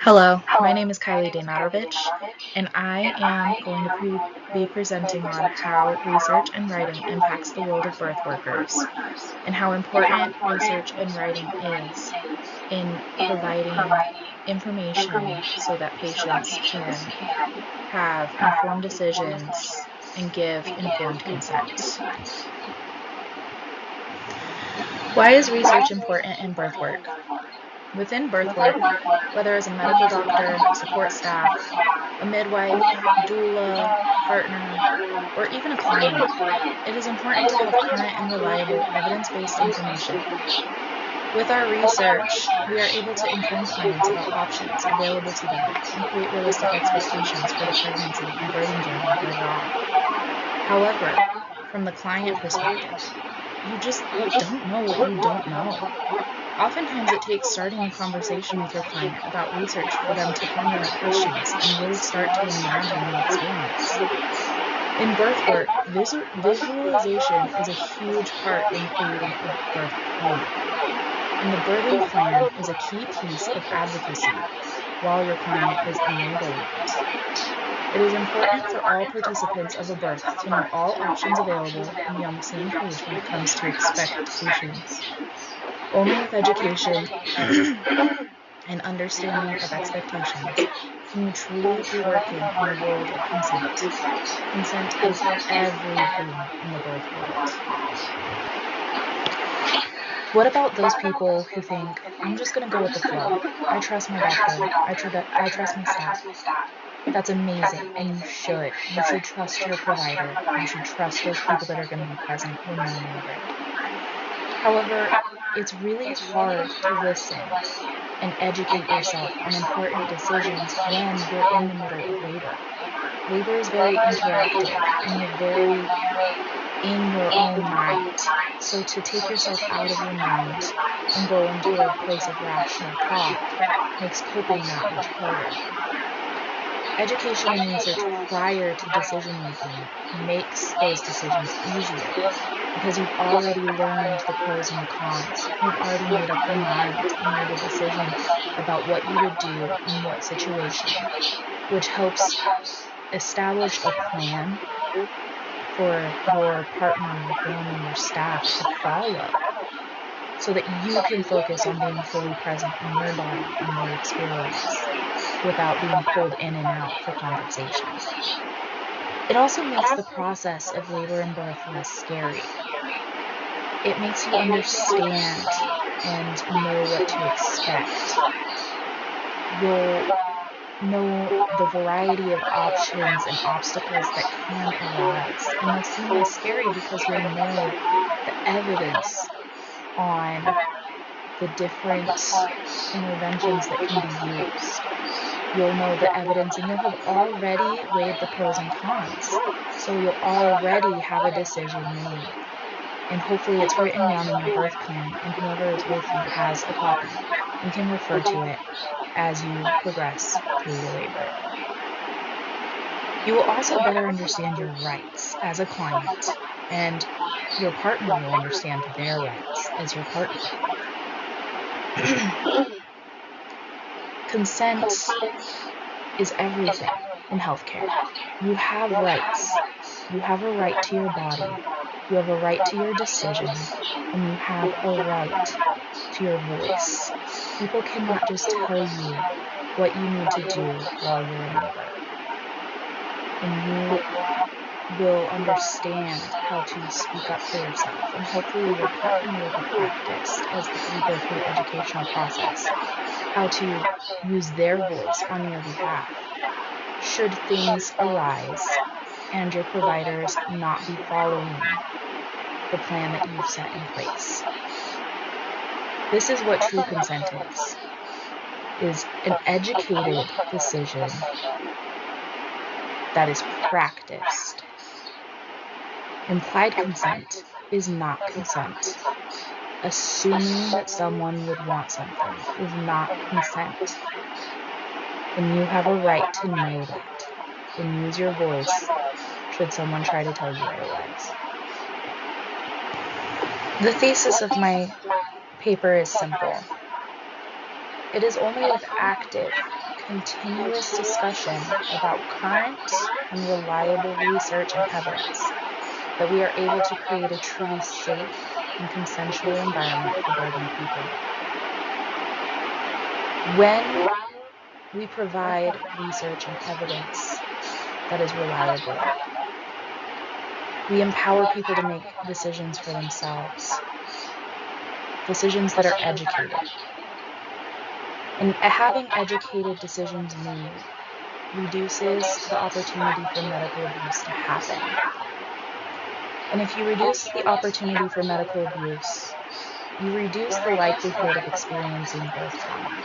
Hello, my name is Kylie Dematovich, and I am going to be presenting on how research and writing impacts the world of birth workers, and how important research and writing is in providing information so that patients can have informed decisions and give informed consent. Why is research important in birth work? Within birth work, whether as a medical doctor, support staff, a midwife, doula, partner, or even a client, it is important to have current and reliable evidence-based information. With our research, we are able to inform clients about options available to them and create realistic expectations for the pregnancy and birthing journey overall. However, from the client perspective, you just don't know what you don't know. Oftentimes it takes starting a conversation with your client about research for them to formulate questions and really start to imagine the experience. In birth work, visualization is a huge part in creating a birth plan. And the birthing plan is a key piece of advocacy while your client is enabling it. It is important for all participants of a birth to know all options available and be on the same page when it comes to expectations. Only with education and understanding of expectations can you truly be working in the world of consent. Consent is everything in the birth world. What about those people who think, I'm just going to go with the flow. I trust my doctor. I trust my staff. That's amazing, and you should. You should trust your provider. You should trust those people that are going to be present when you're in labor. However, it's really hard to listen and educate yourself on important decisions when you're in the middle of labor. Labor is very interactive, and you're very in your own mind. So to take yourself out of your mind and go into a place of rational thought makes coping that much harder. Education and research prior to decision making makes those decisions easier because you've already learned the pros and the cons. You've already made up your mind and made a decision about what you would do in what situation, which helps establish a plan for your partner, your family, your staff to follow so that you can focus on being fully present in your body and your experience without being pulled in and out for conversation. It also makes the process of labor and birth less scary. It makes you understand and know what to expect. You'll know the variety of options and obstacles that can arise, and they'll seem less scary because you'll know the evidence on the different interventions that can be used. You'll know the evidence, and you'll have already weighed the pros and cons, so you'll already have a decision made, and hopefully it's written down in your birth plan, and whoever is with you has a copy and can refer to it as you progress through your labor. You will also better understand your rights as a client, and your partner will understand their rights as your partner. Consent is everything in healthcare. You have rights. You have a right to your body. You have a right to your decision, and you have a right to your voice. People cannot just tell you what you need to do while you're in labor. And you will understand how to speak up for yourself, and hopefully your partner will be practiced as we go through the educational process, how to use their voice on your behalf should things arise and your providers not be following the plan that you've set in place. This is what true consent is an educated decision that is practiced. Implied consent is not consent. Assuming that someone would want something is not consent. And you have a right to know that and use your voice should someone try to tell you otherwise. The thesis of my paper is simple. It is only with active, continuous discussion about current and reliable research and evidence that we are able to create a truly safe and consensual environment for birthing people. When we provide research and evidence that is reliable, we empower people to make decisions for themselves, decisions that are educated. And having educated decisions made reduces the opportunity for medical abuse to happen. And if you reduce the opportunity for medical abuse, you reduce the likelihood of experiencing birth trauma.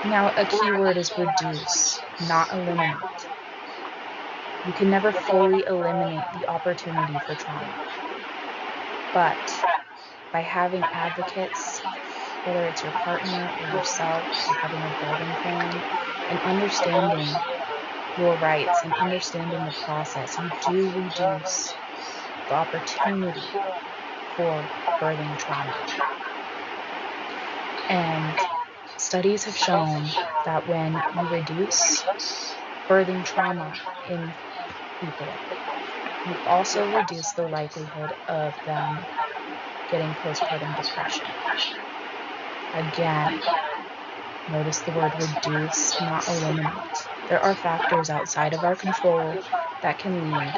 Now, a key word is reduce, not eliminate. You can never fully eliminate the opportunity for trauma. But by having advocates, whether it's your partner or yourself, or having a birthing plan, and understanding your rights and understanding the process, you do reduce the opportunity for birthing trauma. And studies have shown that when you reduce birthing trauma in people, you also reduce the likelihood of them getting postpartum depression. Again, notice the word reduce, not eliminate. There are factors outside of our control that can lead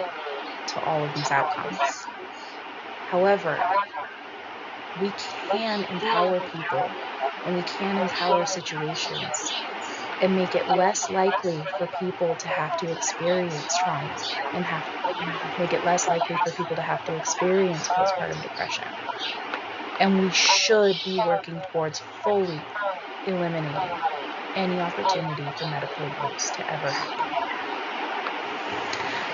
to all of these outcomes. However, we can empower people and we can empower situations and make it less likely for people to have to experience trauma and make it less likely for people to have to experience postpartum depression. And we should be working towards fully eliminating any opportunity for medical abuse to ever happen.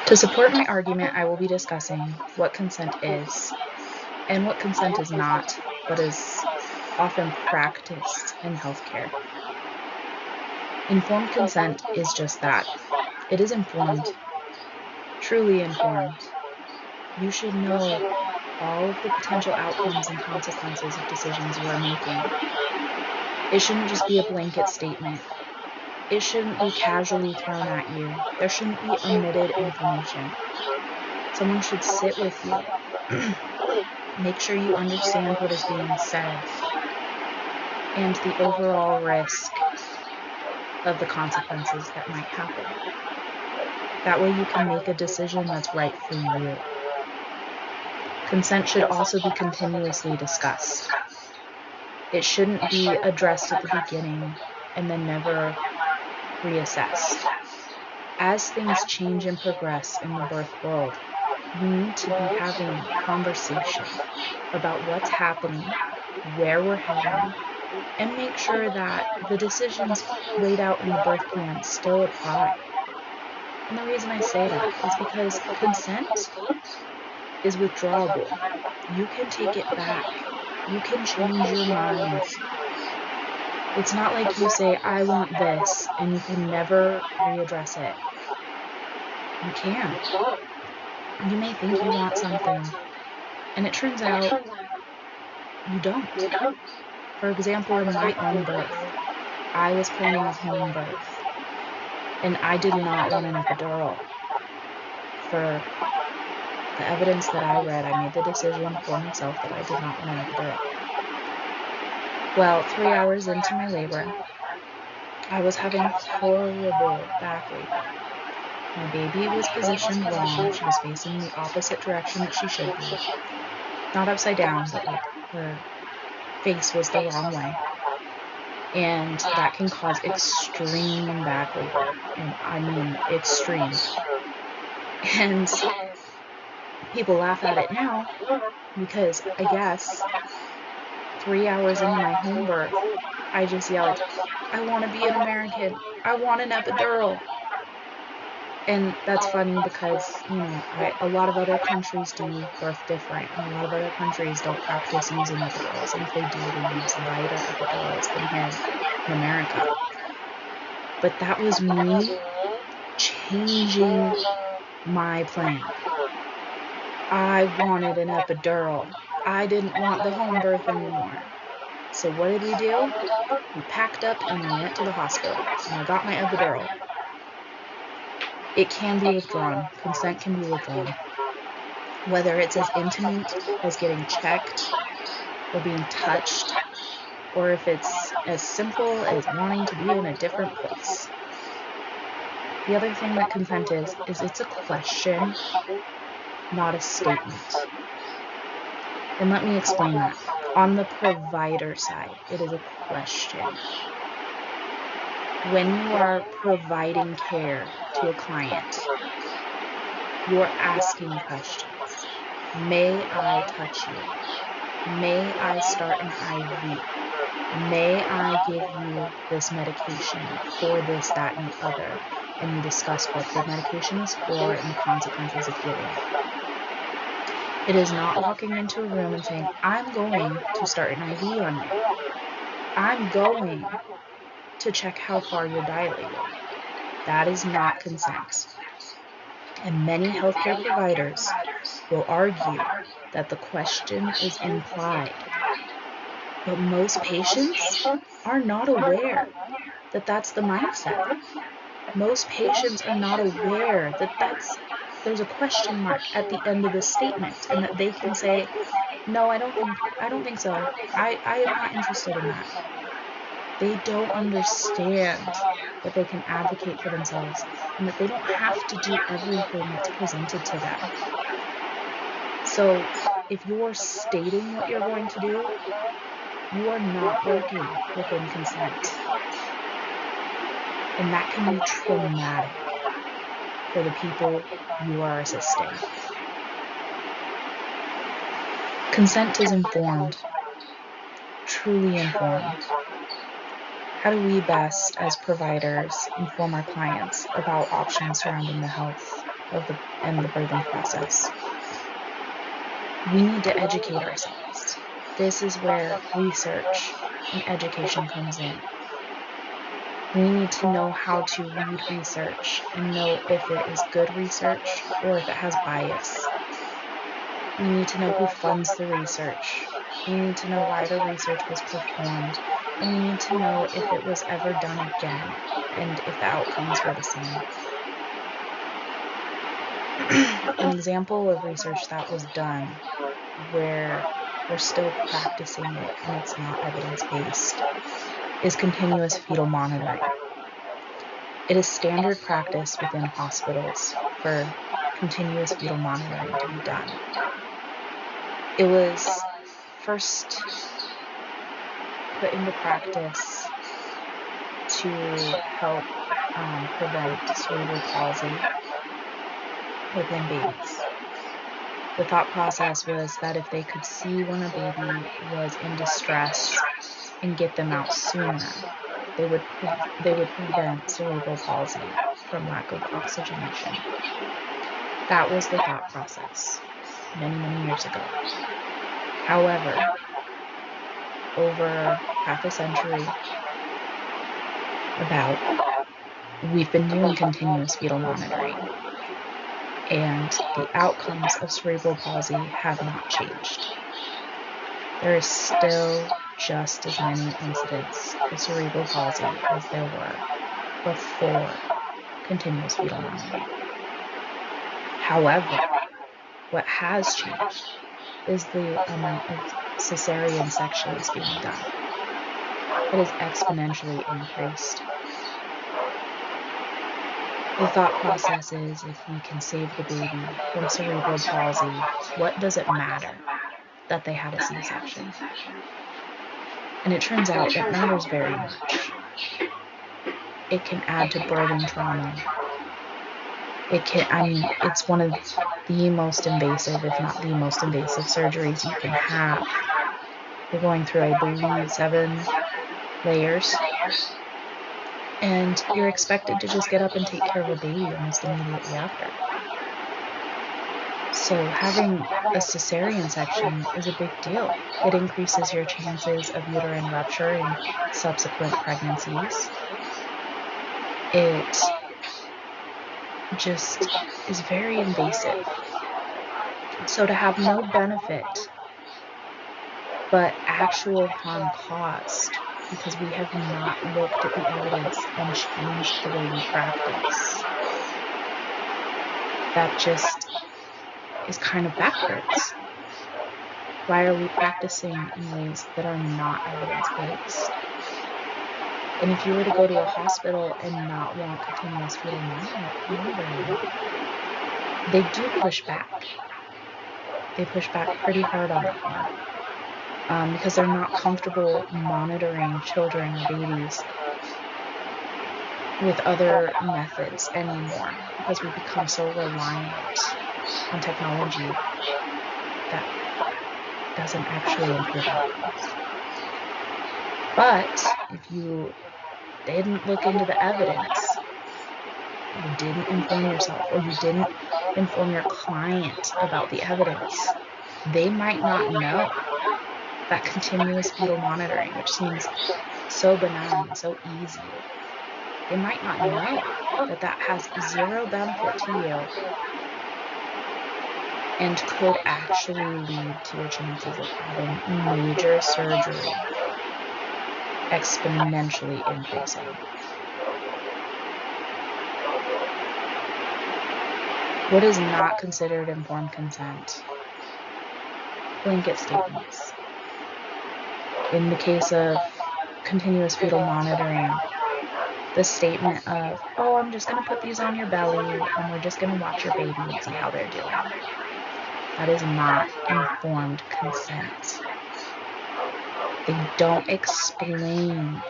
To support my argument, I will be discussing what consent is and what consent is not, but is often practiced in healthcare. Informed consent is just that. It is informed, truly informed. You should know all of the potential outcomes and consequences of decisions you are making. It shouldn't just be a blanket statement. It shouldn't be casually thrown at you. There shouldn't be omitted information. Someone should sit with you. Make sure you understand what is being said and the overall risk of the consequences that might happen. That way you can make a decision that's right for you. Consent should also be continuously discussed. It shouldn't be addressed at the beginning and then never reassessed. As things change and progress in the birth world, you need to be having conversation about what's happening, where we're heading, and make sure that the decisions laid out in the birth plan still apply. And the reason I say that is because consent is withdrawable. You can take it back. You can change your mind. It's not like you say, I want this, and you can never readdress it. You can. You may think you want something, and it turns out you don't. For example, in my own birth, I was planning a home birth, and I did not want an epidural. For the evidence that I read, I made the decision for myself that I did not want an epidural. Well, 3 hours into my labor, I was having horrible back labor. My baby was positioned wrong. She was facing the opposite direction that she should be. Not upside down, but like her face was the wrong way. And that can cause extreme back labor. And I mean extreme. And people laugh at it now because I guess 3 hours into my home birth, I just yelled, I want to be an American. I want an epidural. And that's funny because, a lot of other countries do birth different. And a lot of other countries don't practice using epidurals. And if they do, they use lighter epidurals than here in America. But that was me changing my plan. I wanted an epidural. I didn't want the home birth anymore. So what did we do? We packed up and we went to the hospital, and I got my epidural. It can be withdrawn. Consent can be withdrawn. Whether it's as intimate as getting checked or being touched, or if it's as simple as wanting to be in a different place. The other thing that consent is it's a question, not a statement. And let me explain that. On the provider side, it is a question. When you are providing care to a client, you're asking questions. May I touch you? May I start an IV? May I give you this medication for this, that, and the other? And you discuss what the medication is for and the consequences of giving it. It is not walking into a room and saying, I'm going to start an IV on you. I'm going to check how far you're dilated. That is not consent. And many healthcare providers will argue that the question is implied. But most patients are not aware that that's the mindset. Most patients are not aware that there's a question mark at the end of the statement, and that they can say, no, I don't think so. I am not interested in that. They don't understand that they can advocate for themselves and that they don't have to do everything that's presented to them. So if you're stating what you're going to do, you are not working within consent. And that can be traumatic for the people you are assisting. Consent is informed, truly informed. How do we best, as providers, inform our clients about options surrounding the health and the birthing process? We need to educate ourselves. This is where research and education comes in. We need to know how to read research and know if it is good research or if it has bias. We need to know who funds the research. We need to know why the research was performed. And we need to know if it was ever done again and if the outcomes were the same. An example of research that was done where we're still practicing it and it's not evidence-based is continuous fetal monitoring. It is standard practice within hospitals for continuous fetal monitoring to be done. It was first put into practice to help prevent cerebral palsy within babies. The thought process was that if they could see when a baby was in distress and get them out sooner, they would prevent cerebral palsy from lack of oxygenation. That was the thought process many, many years ago. However, over half a century, we've been doing continuous fetal monitoring, and the outcomes of cerebral palsy have not changed. There is still just as many incidents of cerebral palsy as there were before continuous fetal monitoring. However, what has changed is the amount of cesarean sections being done. It has exponentially increased. The thought process is, if we can save the baby from cerebral palsy, what does it matter that they had a C-section? And it turns out it matters very much. It can add to birthing trauma. It's one of the most invasive, if not the most invasive surgeries you can have. You're going through, I believe, 7 layers. And you're expected to just get up and take care of a baby almost immediately after. So having a cesarean section is a big deal. It increases your chances of uterine rupture in subsequent pregnancies. It just is very invasive. So to have no benefit but actual harm caused because we have not looked at the evidence and changed the way we practice. That just is kind of backwards. Why are we practicing in ways that are not evidence-based? And if you were to go to a hospital and not want continuous fetal monitoring, they do push back. They push back pretty hard on that one because they're not comfortable monitoring children or babies with other methods anymore because we become so reliant on technology that doesn't actually improve outcomes. But if you didn't look into the evidence, you didn't inform yourself, or you didn't inform your client about the evidence, they might not know that continuous fetal monitoring, which seems so benign, so easy, they might not know that that has zero benefit to you and could actually lead to your chances of having major surgery exponentially increasing. What is not considered informed consent? Blanket statements. In the case of continuous fetal monitoring, the statement of, oh, I'm just going to put these on your belly and we're just going to watch your baby and see how they're doing. That is not informed consent. They don't explain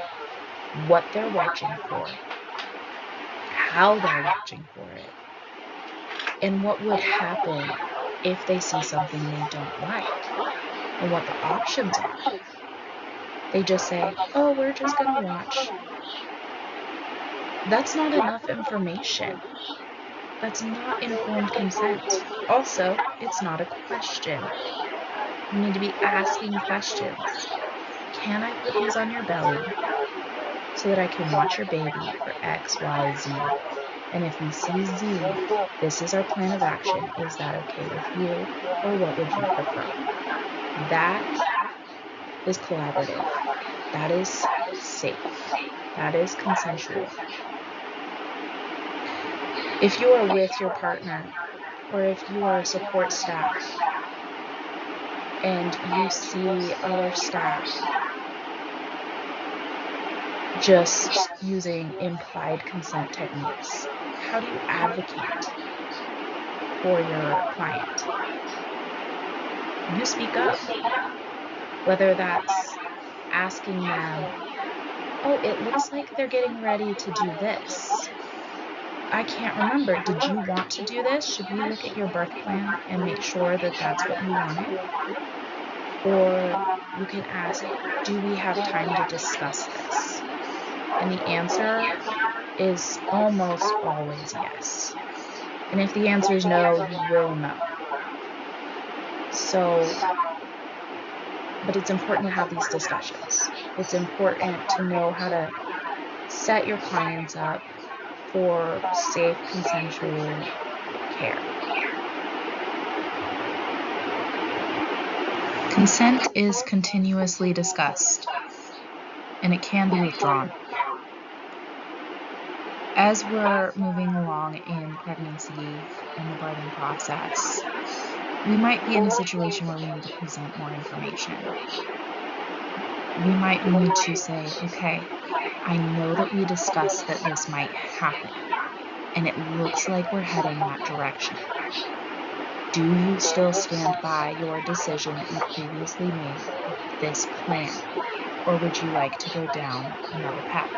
what they're watching for, how they're watching for it, and what would happen if they see something they don't like, and what the options are. They just say, oh, we're just going to watch. That's not enough information. That's not informed consent. Also, it's not a question. You need to be asking questions. Can I put these on your belly so that I can watch your baby for X, Y, Z? And if we see Z, this is our plan of action. Is that okay with you, or what would you prefer? That is collaborative. That is safe. That is consensual. If you are with your partner, or if you are a support staff, and you see other staff just using implied consent techniques, how do you advocate for your client? You speak up, whether that's asking them, oh, it looks like they're getting ready to do this. I can't remember, did you want to do this? Should we look at your birth plan and make sure that that's what you wanted? Or you can ask, do we have time to discuss this? And the answer is almost always yes. And if the answer is no, you will know. But it's important to have these discussions. It's important to know how to set your clients up for safe, consensual care. Consent is continuously discussed, and it can be withdrawn. As we're moving along in pregnancy and the birthing process, we might be in a situation where we need to present more information. We might need to say, okay, I know that we discussed that this might happen, and it looks like we're heading that direction. Do you still stand by your decision that you previously made with this plan, or would you like to go down another path?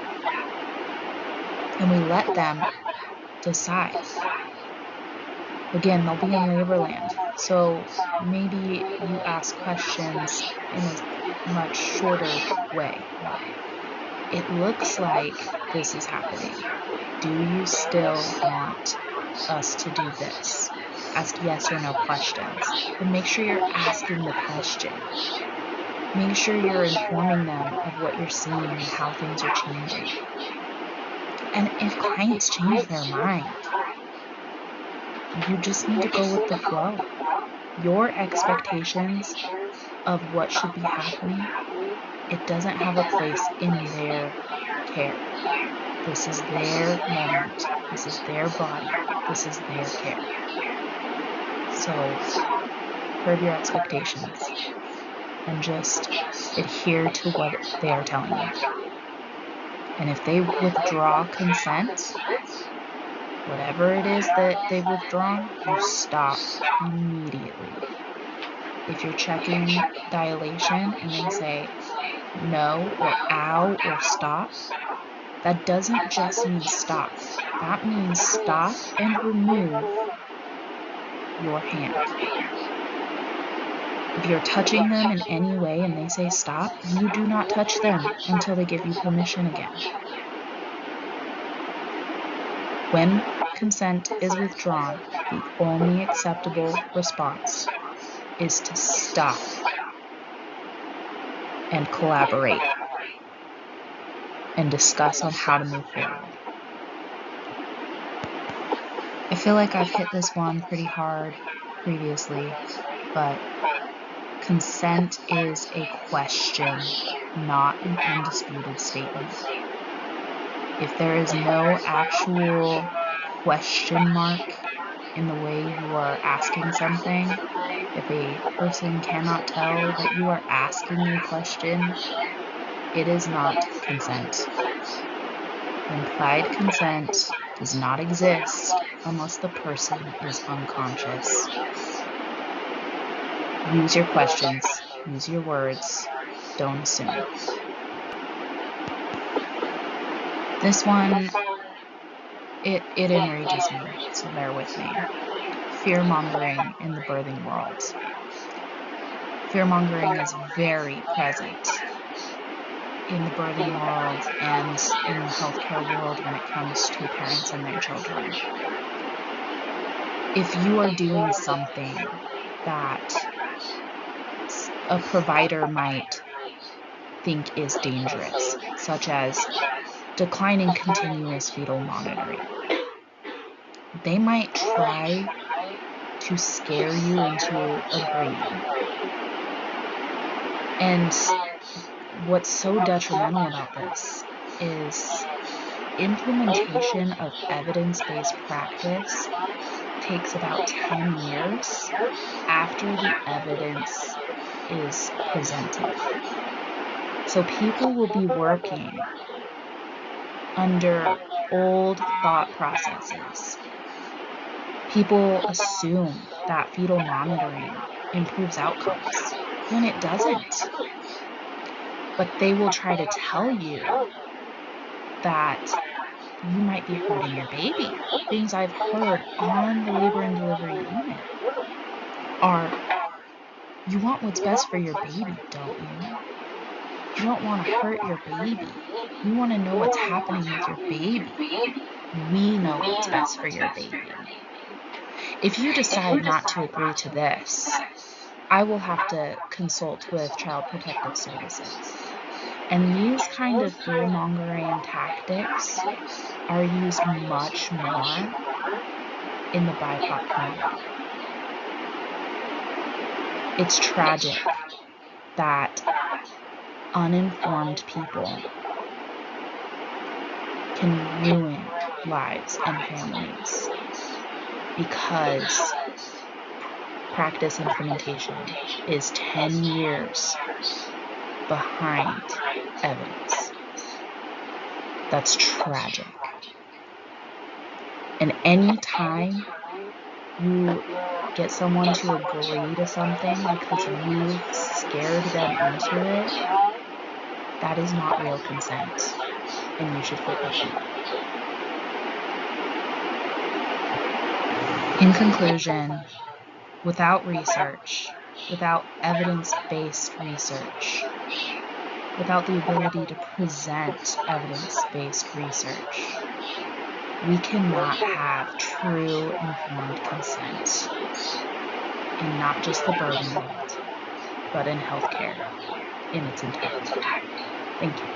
And we let them decide. Again, they'll be in labor land, so maybe you ask questions in a much shorter way. It looks like this is happening. Do you still want us to do this? Ask yes or no questions, but make sure you're asking the question. Make sure you're informing them of what you're seeing and how things are changing. And if clients change their mind, you just need to go with the flow. Your expectations of what should be happening, it doesn't have a place in their care. This is their moment. This is their body. This is their care. So curb your expectations and just adhere to what they are telling you. And if they withdraw consent, whatever it is that they've withdrawn, you stop immediately. If you're checking dilation and they say no or ow or stop, that doesn't just mean stop. That means stop and remove your hand. If you're touching them in any way and they say stop, you do not touch them until they give you permission again. When consent is withdrawn, the only acceptable response is to stop and collaborate and discuss on how to move forward. I feel like I've hit this one pretty hard previously, but consent is a question, not an undisputed statement. If there is no actual question mark in the way you are asking something, if a person cannot tell that you are asking a question, it is not consent. Implied consent does not exist unless the person is unconscious. Use your questions, use your words, don't assume. This one, it enrages me, so bear with me. Fear-mongering in the birthing world. Fear-mongering is very present in the birthing world and in the healthcare world when it comes to parents and their children. If you are doing something that a provider might think is dangerous, such as declining continuous fetal monitoring, they might try to scare you into agreeing. And what's so detrimental about this is implementation of evidence-based practice takes about 10 years after the evidence is presented. So people will be working under old thought processes. People assume that fetal monitoring improves outcomes when it doesn't. But they will try to tell you that you might be hurting your baby. Things I've heard on the labor and delivery unit are, you want what's best for your baby, don't you? You don't want to hurt your baby. You want to know what's happening with your baby. We know what's best for your baby. If you decide not to agree to this, I will have to consult with Child Protective Services. And these kind of fear-mongering tactics are used much more in the BIPOC community. It's tragic that uninformed people can ruin lives and families because practice implementation is 10 years behind evidence. That's tragic. And any time you get someone to agree to something because you've scared them into it, that is not real consent, and you should feel icky. In conclusion, without research, without evidence-based research, without the ability to present evidence-based research, we cannot have true informed consent in not just the birthing world, but in healthcare in its entirety. Thank you.